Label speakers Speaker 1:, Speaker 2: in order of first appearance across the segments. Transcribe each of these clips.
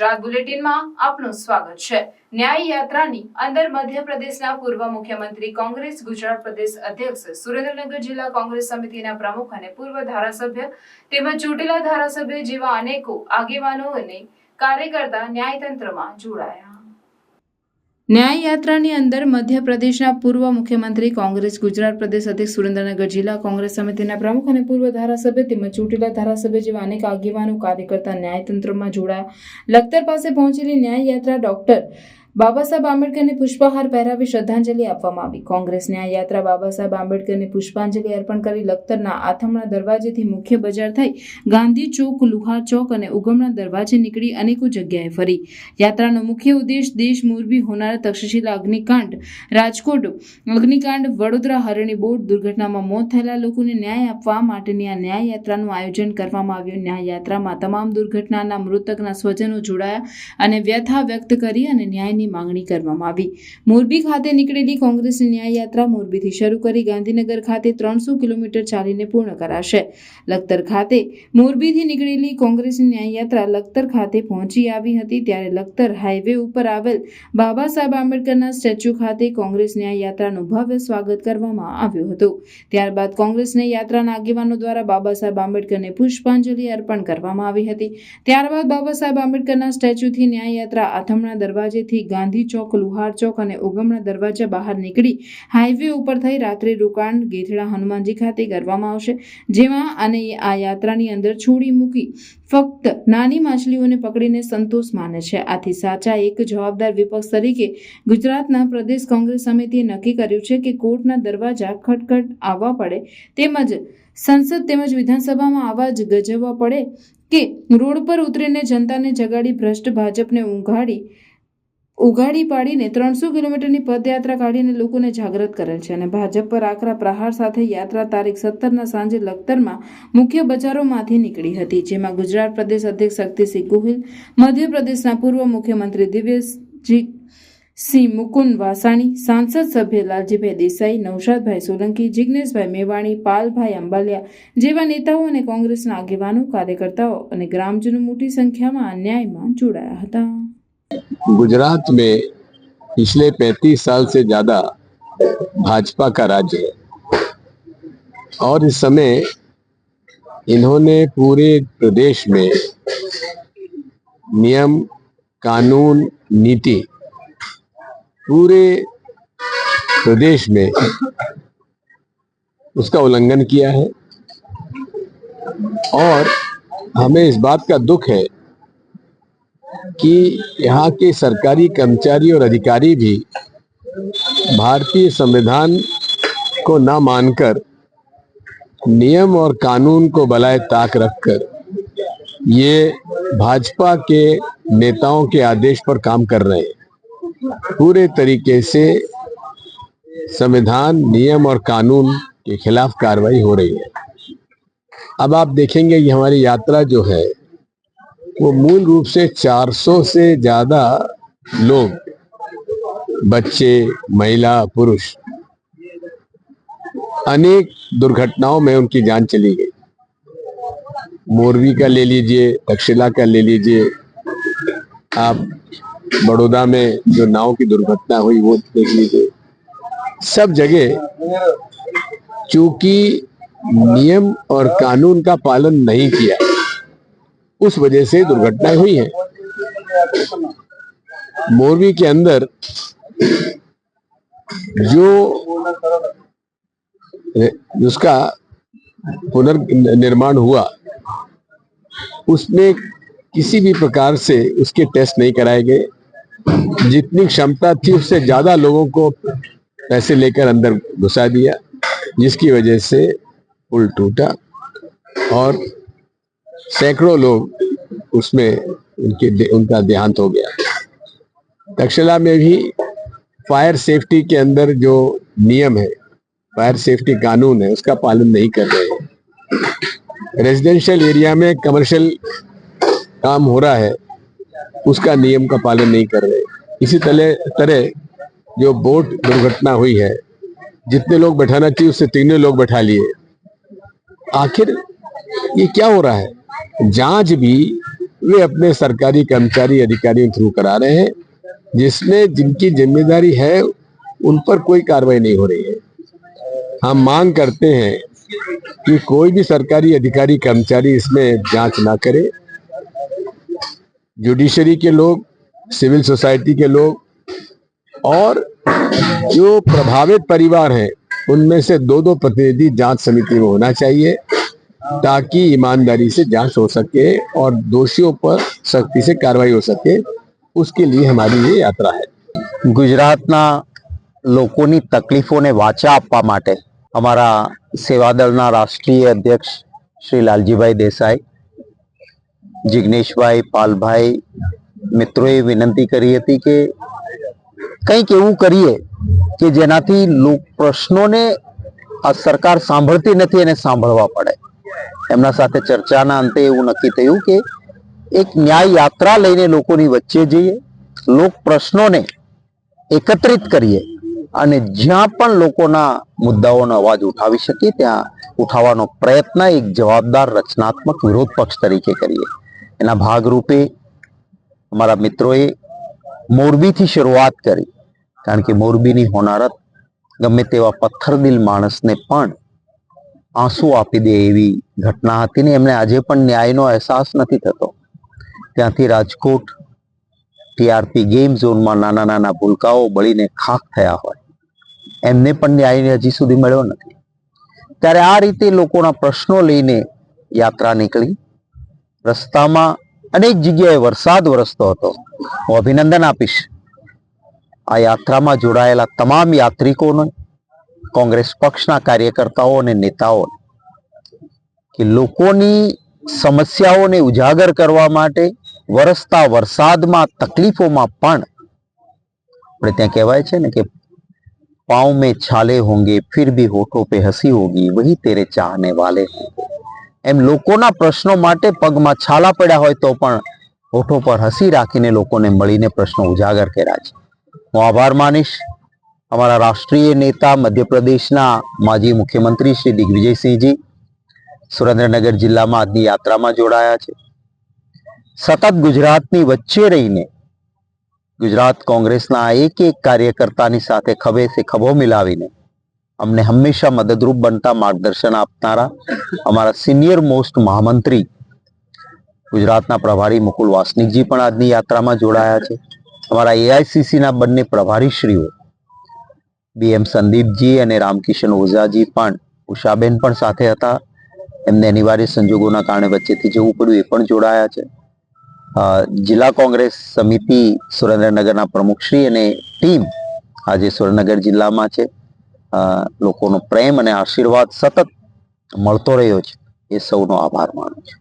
Speaker 1: ગુજરાત બુલેટિનમાં આપનું સ્વાગત છે। ન્યાય યાત્રાની અંદર મધ્યપ્રદેશના પૂર્વ મુખ્યમંત્રી કોંગ્રેસ ગુજરાત પ્રદેશ અધ્યક્ષ સુરેન્દ્રનગર જિલ્લા કોંગ્રેસ સમિતિના પ્રમુખ અને પૂર્વ ધારાસભ્ય તેમજ ચૂંટેલા ધારાસભ્ય જેવા અનેકો આગેવાનો અને કાર્યકર્તા ન્યાયતંત્રમાં જોડાયા। ન્યાય યાત્રાની અંદર મધ્યપ્રદેશના પૂર્વ મુખ્યમંત્રી કોંગ્રેસ ગુજરાત પ્રદેશ અધ્યક્ષ સુરેન્દ્રનગર જિલ્લા કોંગ્રેસ સમિતિના પ્રમુખ અને પૂર્વ ધારાસભ્ય તેમજ ચૂંટેલા ધારાસભ્ય જેવા અનેક આગેવાનો કાર્યકર્તા ન્યાયતંત્રમાં જોડાયા। લખતર પાસે પહોંચેલી ન્યાય યાત્રા ડોક્ટર બાબા સાહેબ આંબેડકરને પુષ્પહાર પહેરાવી શ્રદ્ધાંજલિ આપવામાં આવી। કોંગ્રેસ ન્યાય યાત્રા બાબા સાહેબ આંબેડકરને પુષ્પાંજલિ અર્પણ કરી લખતરના આથમણા દરવાજેથી મુખ્ય બજાર થઈ ગાંધી ચોક, લુહાર ચોક અને ઉગમણા દરવાજે નીકળી અનેકો જગ્યાએ ફરી। યાત્રાનો મુખ્ય ઉદ્દેશ દેશ મોરબી હોનારા તક્ષશિલા અગ્નિકાંડ, રાજકોટ અગ્નિકાંડ, વડોદરા હરણી બોટ દુર્ઘટનામાં મોત થયેલા લોકોને ન્યાય આપવા માટેની આ ન્યાય યાત્રાનું આયોજન કરવામાં આવ્યું। ન્યાય યાત્રામાં તમામ દુર્ઘટનાના મૃતકના સ્વજનો જોડાયા અને વ્યથા વ્યક્ત કરી અને ન્યાયની માંગણી કરવામાં આવી। મોરબી ખાતે નીકળેલી કોંગ્રેસની ન્યાય યાત્રા મોરબીથી શરૂ કરી ગાંધીનગર ખાતે 300 કિલોમીટર ચાલીને પૂર્ણ કરાશે। લખતર ખાતે મોરબીથી નીકળેલી કોંગ્રેસની ન્યાય યાત્રા લખતર ખાતે પહોંચી આવી હતી ત્યારે લખતર હાઈવે ઉપર આવેલ બાબા સાહેબ આંબેડકરના સ્ટેચ્યુ ખાતે કોંગ્રેસ ન્યાય યાત્રાનું ભવ્ય સ્વાગત કરવામાં આવ્યું હતું। ત્યારબાદ કોંગ્રેસની યાત્રાના આગેવાનો દ્વારા બાબા સાહેબ આંબેડકરને પુષ્પાંજલિ અર્પણ કરવામાં આવી હતી। ત્યારબાદ બાબા સાહેબ આંબેડકરના સ્ટેચ્યુથી ન્યાય યાત્રા આથમણા દરવાજેથી ગાંધી ચોક, લુહાર ચોક અને ઉગમણા દરવાજા બહાર નીકળી હાઈવે ઉપર થઈ રાત્રિ રોકાણ ગેઠડા હનુમાનજી ખાતે કરવામાં આવશે, જેમાં અને આ યાત્રાની અંદર છોડી મૂકી ફક્ત નાની માછલીઓને પકડીને સંતોષ માને છે। આથી સાચા એક જવાબદાર વિપક્ષ તરીકે ગુજરાતના પ્રદેશ કોંગ્રેસ સમિતિએ નક્કી કર્યું છે કે કોર્ટના દરવાજા ખટખટ આવવા પડે તેમજ સંસદ તેમજ વિધાનસભામાં અવાજ ગજવવા પડે કે રોડ પર ઉતરીને જનતાને જગાડી ભ્રષ્ટ ભાજપને ઉઘાડી પાડીને 300 કિલોમીટરની પદયાત્રા કાઢીને લોકોને જાગૃત કરેલ છે અને ભાજપ પર આકરા પ્રહાર સાથે યાત્રા તારીખ 17ના સાંજે લખતરમાં મુખ્ય બજારોમાંથી નીકળી હતી, જેમાં ગુજરાત પ્રદેશ અધ્યક્ષ શક્તિસિંહ ગોહિલ, મધ્યપ્રદેશના પૂર્વ મુખ્યમંત્રી દિવ્યજી સિંહ મુકુંદ વાસાણી, સાંસદ સભ્ય લાલજીભાઈ દેસાઈ, નૌશાદભાઈ સોલંકી, જિગ્નેશભાઈ મેવાણી, પાલભાઈ અંબાલિયા જેવા નેતાઓ અને કોંગ્રેસના આગેવાનો, કાર્યકર્તાઓ અને ગ્રામજનો મોટી સંખ્યામાં ન્યાયમાં જોડાયા હતા।
Speaker 2: गुजरात में पिछले 35 साल से ज्यादा भाजपा का राज्य है और इस समय इन्होंने पूरे प्रदेश में नियम, कानून, नीति पूरे प्रदेश में उसका उल्लंघन किया है और हमें इस बात का दुख है कि यहाँ के सरकारी कर्मचारी और अधिकारी भी भारतीय संविधान को ना मानकर नियम और कानून को बलाए ताक रखकर ये भाजपा के नेताओं के आदेश पर काम कर रहे हैं। पूरे तरीके से संविधान, नियम और कानून के खिलाफ कार्रवाई हो रही है। अब आप देखेंगे कि हमारी यात्रा जो है वो मूल रूप से 400 से ज्यादा लोग, बच्चे, महिला, पुरुष, अनेक दुर्घटनाओं में उनकी जान चली गई। मोरबी का ले लीजिए, तक्षशिला का ले लीजिए, आप बड़ौदा में जो नाव की दुर्घटना हुई वो देख लीजिए। सब जगह चूंकि नियम और कानून का पालन नहीं किया, उस वजह से दुर्घटनाएं हुई हैं। मोरबी के अंदर जो उसका पुनर्निर्माण हुआ उसमें किसी भी प्रकार से उसके टेस्ट नहीं कराए गए। जितनी क्षमता थी उससे ज्यादा लोगों को पैसे लेकर अंदर घुसा दिया, जिसकी वजह से पुल टूटा और सैकड़ों लोग उसमें उनका देहांत हो गया। तक्षशिला में भी फायर सेफ्टी के अंदर जो नियम है, फायर सेफ्टी कानून है, उसका पालन नहीं कर रहे हैं। रेजिडेंशियल एरिया में कमर्शियल काम हो रहा है, उसका नियम का पालन नहीं कर रहे। इसी तरह जो बोट दुर्घटना हुई है, जितने लोग बैठाना चाहिए उससे 3 लोग बैठा लिए। आखिर ये क्या हो रहा है? जांच भी वे अपने सरकारी कर्मचारी अधिकारियों थ्रू करा रहे हैं, जिसमें जिनकी जिम्मेदारी है उन पर कोई कार्रवाई नहीं हो रही है। हम मांग करते हैं कि कोई भी सरकारी अधिकारी कर्मचारी इसमें जांच ना करे। जुडिशरी के लोग, सिविल सोसाइटी के लोग और जो प्रभावित परिवार हैं उनमें से 2-2 प्रतिनिधि जांच समिति में होना चाहिए, ताकि ईमानदारी से जांच हो सके और दोषियों पर सख्ती से कार्रवाई हो सके। उसके लिए हमारी ये यात्रा है।
Speaker 3: ગુજરાતના લોકોની તકલીફોને વાચા આપવા માટે અમારા સેવાદળના રાષ્ટ્રીય અધ્યક્ષ શ્રી લાલજીભાઈ દેસાઈ, જિગ્નેશભાઈ, પાલભાઈ મિત્રોએ વિનંતી કરી હતી કે કંઈક એવું કરીએ કે જેનાથી લોક પ્રશ્નોને આ સરકાર સાંભળતી નથી અને સાંભળવા પડે. એમના સાથે ચર્ચાના અંતે એવું નક્કી થયું કે એક ન્યાય યાત્રા લઈને લોકોની વચ્ચે જઈએ, લોક પ્રશ્નોને એકત્રિત કરીએ અને જ્યાં પણ લોકોના મુદ્દાઓનો અવાજ ઉઠાવી શકીએ ત્યાં ઉઠાવવાનો પ્રયત્ન એક જવાબદાર રચનાત્મક વિરોધ પક્ષ તરીકે કરીએ. એના ભાગરૂપે અમારા મિત્રોએ મોરબીથી શરૂઆત કરી, કારણ કે મોરબીની હોનારત ગમે તેવા પથ્થરદિલ માણસને પણ આંસુ આપી દે એવી ઘટના હતી ને એમને આજે પણ ન્યાયનો અહેસાસ નથી થતો. ત્યાંથી રાજકોટ ટીઆરપી ગેમ ઝોનમાં નાના નાના ભૂલકાઓ બળીને ખાખ થયા હોય, એમને પણ ન્યાય હજી સુધી મળ્યો નથી. ત્યારે આ રીતે લોકોના પ્રશ્નો લઈને યાત્રા નીકળી. રસ્તામાં અનેક જગ્યાએ વરસાદ વરસતો હતો. હું અભિનંદન આપીશ આ યાત્રામાં જોડાયેલા તમામ યાત્રિકોને, કોંગ્રેસ પક્ષના કાર્યકર્તાઓ અને નેતાઓ કે લોકોની સમસ્યાઓને ઉજાગર કરવા માટે વરસતા વરસાદમાં તકલીફોમાં પણ આપણે ત્યાં કહેવાય છે ને કે પાँव में छाले होंगे फिर भी होठों पे हंसी होगी वही तेरे चाहने वाले होंगे. એમ લોકોના પ્રશ્નો માટે પગમાં છાલા પડ્યા હોય તો પણ હોઠો પર હસી રાખીને લોકોને મળીને પ્રશ્નો ઉજાગર કર્યા છે. હું આભાર માનીશ અમારા રાષ્ટ્રીય નેતા મધ્યપ્રદેશના માજી મુખ્યમંત્રી શ્રી દિગ્વિજયસિંહજી સુરેન્દ્રનગર જિલ્લામાં આજની યાત્રામાં જોડાયા છે. સતત ગુજરાતની વચ્ચે રહીને ગુજરાત કોંગ્રેસના એક એક કાર્યકર્તાની સાથે ખભે સે ખભો મિલાવીને અમને હંમેશા મદદરૂપ બનતા માર્ગદર્શન આપનારા અમારા સિનિયર મોસ્ટ મહામંત્રી ગુજરાતના પ્રભારી મુકુલ વાસનિકજી પણ આજની યાત્રામાં જોડાયા છે. અમારા એઆઈસીસીના બંને પ્રભારીશ્રીઓ બીએમ સંદીપજી અને રામકિશન ઓઝાજી પણ, ઉષાબેન પણ સાથે હતા. એમને અનિવાર્ય સંજોગોના કારણે વચ્ચેથી જવું પડ્યું, એ પણ જોડાયા છે. જિલ્લા કોંગ્રેસ સમિતિ સુરેન્દ્રનગરના પ્રમુખશ્રી અને ટીમ આજે સુરેન્દ્રનગર જિલ્લામાં છે. લોકોનો પ્રેમ અને આશીર્વાદ સતત મળતો રહ્યો છે, એ સૌનો આભાર માનું છું.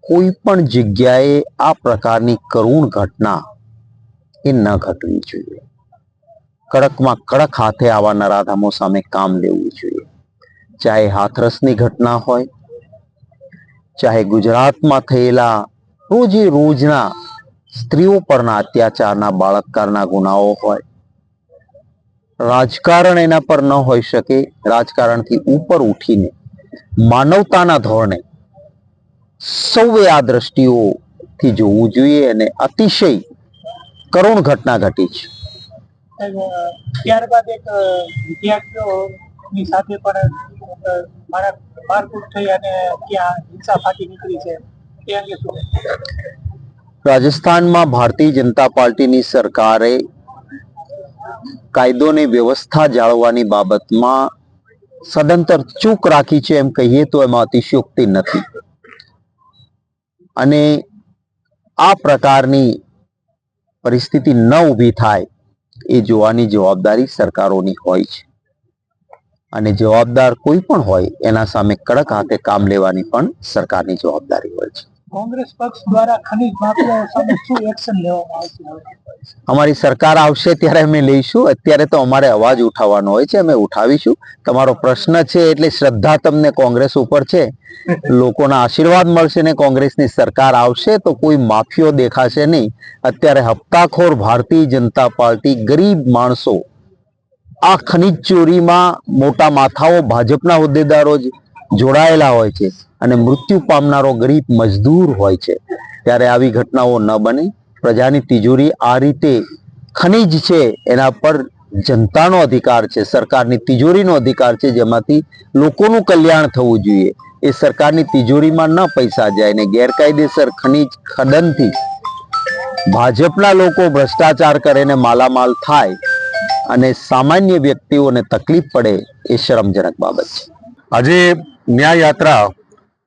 Speaker 3: કોઈ પણ જગ્યાએ આ પ્રકારની કરુણ ઘટના એ ન ઘટવી જોઈએ. કડકમાં કડક હાથે આવા નરાધમો સામે કામ લેવું જોઈએ. ચાહે હાથરસની ઘટના હોય, ચાહે ગુજરાતમાં થયેલા રોજે રોજના સ્ત્રીઓ પરના અત્યાચારના, બાળાત્કારના ગુનાઓ હોય. રાજકારણ એના પર ન હોઈ શકે. રાજકારણથી ઉપર ઉઠીને માનવતાના ધોરણે સૌએ આ દ્રષ્ટિઓથી જોવું જોઈએ અને અતિશય કરુણ ઘટના ઘટી છે.
Speaker 4: ત્યારબાદ એક વિદ્યાર્થીઓની સાથે પણ મારકૂટ થઈ અને ત્યાં હિંસા ફાટી નીકળી છે, એ અંગે શું?
Speaker 3: રાજસ્થાનમાં ભારતીય જનતા પાર્ટીની સરકારે કાયદોની વ્યવસ્થા જાળવવાની બાબતમાં સદંતર ચૂક રાખી છે એમ કહીએ તો એમાં અતિશયોક્તિ નથી. અને આ પ્રકારની પરિસ્થિતિ ન ઊભી થાય એ જોવાની જવાબદારી સરકારોની હોય છે. અને જવાબદાર કોઈ પણ હોય એના સામે કડક હાથે કામ લેવાની પણ સરકારની જવાબદારી હોય છે.
Speaker 4: કોંગ્રેસ પક્ષ દ્વારા ખનીજ માફિયાઓ સામે શું એક્શન લેવામાં આવશે?
Speaker 3: અમારી સરકાર આવશે ત્યારે અમે લઈશું. અત્યારે તો અમારે અવાજ ઉઠાવવાનો હોય છે, અમે ઉઠાવીશું. તમારો પ્રશ્ન છે એટલે શ્રદ્ધા તમને કોંગ્રેસ ઉપર છે, લોકોના આશીર્વાદ મળશે ને કોંગ્રેસની સરકાર આવશે તો કોઈ માફિયો દેખાશે નહીં. અત્યારે હપ્તાખોર ભારતીય જનતા પાર્ટી ગરીબ માણસો આ ખનીજ ચોરીમાં મોટા માથાઓ ભાજપના હોદ્દેદારો જ જોડાયેલા હોય છે અને મૃત્યુ પામનારો ગરીબ મજદૂર હોય છે, ત્યારે આવી ઘટનાઓ ન બને. પ્રજાની તિજોરી આ રીતે ખનીજ છે, એના પર જનતાનો અધિકાર છે, સરકારની તિજોરીનો અધિકાર છે, જેમાંથી લોકોનું કલ્યાણ થવું જોઈએ. એ સરકારની તિજોરીમાં ન પૈસા જાય ને ગેરકાયદેસર ખનીજ ખનનથી ભાજપના લોકો ભ્રષ્ટાચાર કરીને માલામાલ થાય અને સામાન્ય વ્યક્તિઓને તકલીફ પડે, એ શરમજનક બાબત છે.
Speaker 5: આજે ન્યાય યાત્રા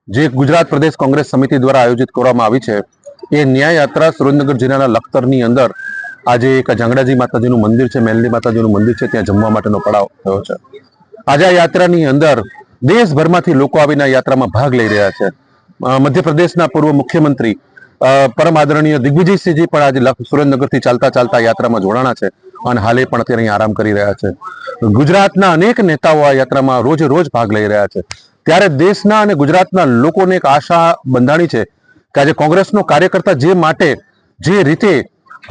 Speaker 5: જે ગુજરાત પ્રદેશ કોંગ્રેસ સમિતિ દ્વારા આયોજિત કરવામાં આવી છે, એ ન્યાય યાત્રા સુરેન્દ્રનગર જિલ્લાના લખતરની અંદર આજે એક જાંગડાજી માતાજીનું મંદિર છે, મેલડી માતાજીનું મંદિર છે, ત્યાં જમવા માટેનો પડાવ થયો છે. આજે આ યાત્રાની અંદર દેશભરમાંથી લોકો આવીને આ યાત્રામાં ભાગ લઈ રહ્યા છે. મધ્યપ્રદેશના પૂર્વ મુખ્યમંત્રી પરમ આદરણીય દિગ્વિજયસિંહજી પણ આજે સુરેન્દ્રનગરથી ચાલતા ચાલતા યાત્રામાં જોડાણા છે અને હાલે પણ અત્યારે અહીં આરામ કરી રહ્યા છે. ગુજરાતના અનેક નેતાઓ આ યાત્રામાં રોજે રોજ ભાગ લઈ રહ્યા છે. ત્યારે દેશના અને ગુજરાતના લોકોને એક આશા બંધાણી છે કે આજે કોંગ્રેસનો કાર્યકર્તા જે રીતે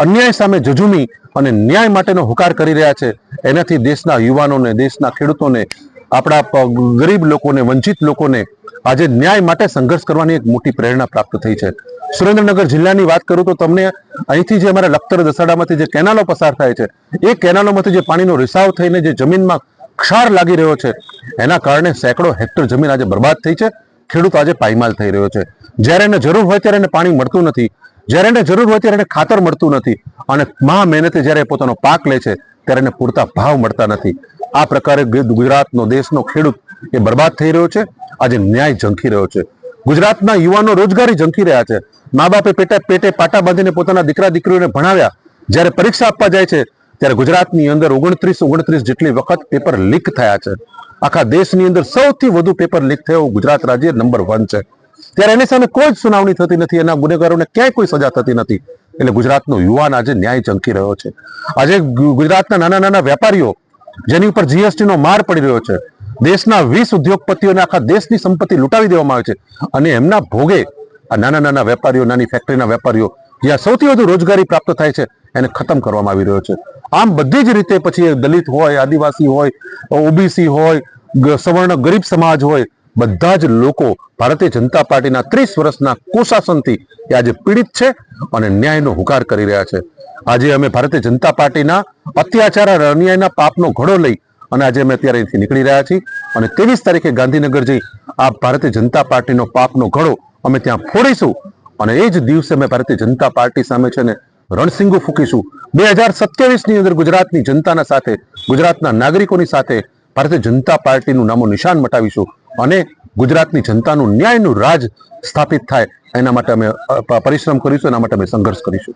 Speaker 5: અન્યાય સામે ઝઝૂમી અને ન્યાય માટેનો હુકાર કરી રહ્યા છે, એનાથી દેશના યુવાનોને, દેશના ખેડૂતોને, આપણા ગરીબ લોકોને, વંચિત લોકોને આજે ન્યાય માટે સંઘર્ષ કરવાની એક મોટી પ્રેરણા પ્રાપ્ત થઈ છે. સુરેન્દ્રનગર જિલ્લાની વાત કરું તો તમને અહીંથી જે અમારા લખતર દસાડામાંથી જે કેનાલો પસાર થાય છે, એ કેનાલોમાંથી જે પાણીનો રિસાવ થઈને જે જમીનમાં ક્ષાર લાગી રહ્યો છે, એના કારણે સેંકડો હેક્ટર જમીન આજે બરબાદ થઈ છે. ખેડૂત આજે પાયમાલ થઈ રહ્યો છે. જ્યારે એને જરૂર હોય ત્યારે એને પાણી મળતું નથી, જ્યારે એને જરૂર હોય ત્યારે એને ખાતર મળતું નથી, અને મહા મહેનતે જ્યારે પોતાનો પાક લે છે ત્યારે એને પૂરતા ભાવ મળતા નથી. આ પ્રકારે ગુજરાતનો, દેશનો ખેડૂત એ બરબાદ થઈ રહ્યો છે. આજે ન્યાય ઝંખી રહ્યો છે. ગુજરાતના યુવાનો રોજગારી ઝંખી રહ્યા છે. મા બાપે પેટે પાટા બાંધીને પોતાના દીકરા દીકરીઓને ભણાવ્યા, જ્યારે પરીક્ષા આપવા જાય છે ત્યારે ગુજરાતની અંદર 29 જેટલી વખત પેપર લીક થયા છે. આખા દેશની અંદર સૌથી વધુ પેપર લીક થયો ગુજરાત રાજ્ય નંબર 1 છે. ત્યારે એની સામે કોઈ જ સુનાવણી થતી નથી, એના ગુનેગારોને ક્યાંય કોઈ સજા થતી નથી. એટલે ગુજરાતનો યુવાન આજે ન્યાય ઝંખી રહ્યો છે. આજે ગુજરાતના નાના નાના વેપારીઓ જેની ઉપર જીએસટી નો માર પડી રહ્યો છે, દેશના 20 ઉદ્યોગપતિઓને આખા દેશની સંપત્તિ લૂંટાવી દેવામાં આવે છે, અને એમના ભોગે આ નાના નાના વેપારીઓ, નાની ફેક્ટરીના વેપારીઓ, જ્યાં સૌથી વધુ રોજગારી પ્રાપ્ત થાય છે, એને ખતમ કરવામાં આવી રહ્યો છે. આમ બધી જ રીતે પછી દલિત હોય, આદિવાસી હોય, ઓબીસી હોય, સવર્ણ ગરીબ સમાજ હોય, બધા જ લોકો ભારતીય જનતા પાર્ટીના 30 વર્ષના કુશાસનથી એ આજે પીડિત છે અને ન્યાયનો હુકાર કરી રહ્યા છે. આજે અમે ભારતીય જનતા પાર્ટીના અત્યાચાર અને અન્યાયના પાપનો ઘડો લઈ અને આજે અમે અત્યારે અહીંથી નીકળી રહ્યા છીએ અને 23 તારીખે ગાંધીનગર જઈ આ ભારતીય જનતા પાર્ટીનો પાપનો ઘડો અમે ત્યાં ફોડીશું અને એ જ દિવસે અમે ભારતીય જનતા પાર્ટી સામે છે ને રણસિંગુ ફૂંકીશું. 2027ની અંદર ગુજરાતની જનતાના સાથે, ગુજરાતના નાગરિકોની સાથે ભારતીય જનતા પાર્ટીનું નામો નિશાન મટાવીશું અને ગુજરાતની જનતાનું ન્યાયનું રાજ સ્થાપિત થાય એના માટે અમે પરિશ્રમ કરીશું, એના માટે અમે સંઘર્ષ કરીશું.